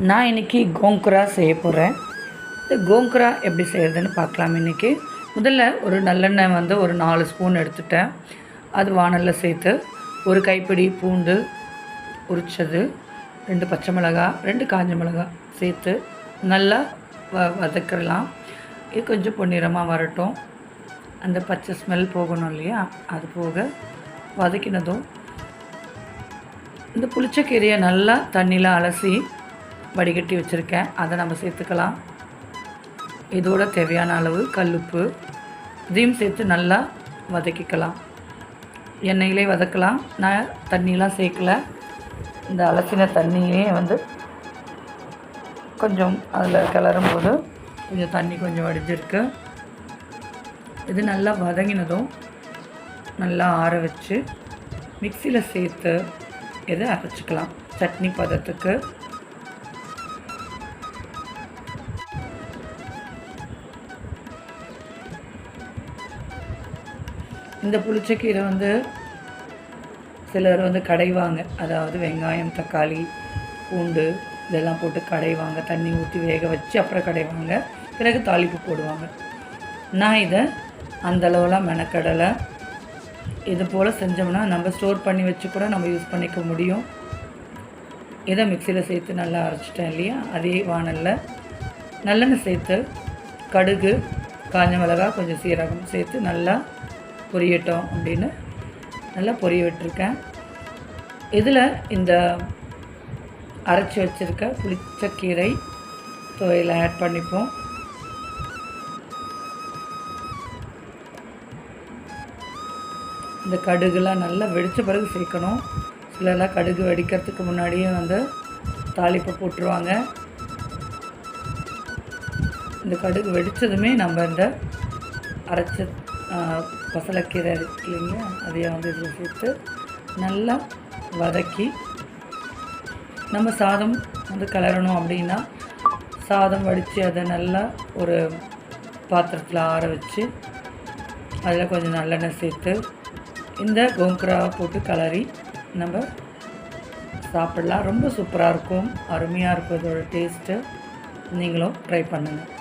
நான் இன்றைக்கி கோங்குரா செய்ய போகிறேன். இந்த கோங்குரா எப்படி செய்கிறதுன்னு பார்க்கலாம். இன்றைக்கி முதல்ல ஒரு நல்லெண்ணெய் ஒரு 4 ஸ்பூன் எடுத்துட்டேன். அது வானலில் சேர்த்து ஒரு கைப்பிடி பூண்டு உரித்தது, 2 பச்சை மிளகாய், 2 காஞ்ச மிளகாய் சேர்த்து நல்லா வதக்கிடலாம். இது கொஞ்சம் பொன்னிறமாக வரட்டும். அந்த பச்சை ஸ்மெல் போகணும் இல்லையா, அது போக வதக்கினதும் இந்த புளிச்சக்கீரையை நல்லா தண்ணியில் அலசி வடிகட்டி வச்சுருக்கேன். அதை நம்ம சேர்த்துக்கலாம். இதோட தேவையான அளவு கல்லுப்பு இதையும் சேர்த்து நல்லா வதக்கிக்கலாம். எண்ணெயிலே வதக்கலாம். நான் தண்ணியெலாம் சேர்க்கலை. இந்த அலசின தண்ணியே கொஞ்சம் அதில் கிளறும்போது கொஞ்சம் தண்ணி கொஞ்சம் வடிஞ்சிருக்கு. இது நல்லா வதங்கினதும் நல்லா ஆற வச்சு மிக்சியில் சேர்த்து இதை அரைச்சிக்கலாம் சட்னி பதத்துக்கு. இந்த புளிச்சக்கீரை சிலர் கடைவாங்க. அதாவது வெங்காயம், தக்காளி, பூண்டு இதெல்லாம் போட்டு கடைவாங்க. தண்ணி ஊற்றி வேக வச்சு அப்புறம் கடைவாங்க. பிறகு தாளிப்பு போடுவாங்க. நான் இதை அந்தளவுலாம் மெனக்கடலை. இது போல் செஞ்சோம்னா நம்ம ஸ்டோர் பண்ணி வச்சு கூட நம்ம யூஸ் பண்ணிக்க முடியும். இதை மிக்சியில் சேர்த்து நல்லா அரைச்சிட்டேன் இல்லையா, அதே வானலில் நல்லெண்ணெய் சேர்த்து கடுகு, காஞ்ச மிளகாய், கொஞ்சம் சீரகம் சேர்த்து நல்லா பொரியட்டும் அப்படின்னு நல்லா பொரிய விட்டுருக்கேன். இதில் இந்த அரைச்சி வச்சுருக்க புளிச்சக்கீரை துவையில் ஆட் பண்ணிப்போம். இந்த கடுகுலாம் நல்லா வெடித்த பிறகு சேர்க்கணும். சிலர்லாம் கடுகு வெடிக்கிறதுக்கு முன்னாடியே தாளிப்பை போட்டுருவாங்க. இந்த கடுகு வெடித்ததுமே நம்ம இந்த அரைச்ச பசலைக்கீரை இருக்கு இல்லைங்களா, அதையை இதில் சேர்த்து நல்லா வதக்கி நம்ம சாதம் கிளறணும். அப்படின்னா சாதம் வடித்து அதை நல்லா ஒரு பாத்திரத்தில் ஆற வச்சு அதில் கொஞ்சம் நல்லெண்ணெய் சேர்த்து இந்த கோங்குராவை போட்டு கிளறி நம்ம சாப்பிடலாம். ரொம்ப சூப்பராக இருக்கும், அருமையாக இருக்கும் இதோட டேஸ்ட்டு. நீங்களும் ட்ரை பண்ணுங்கள்.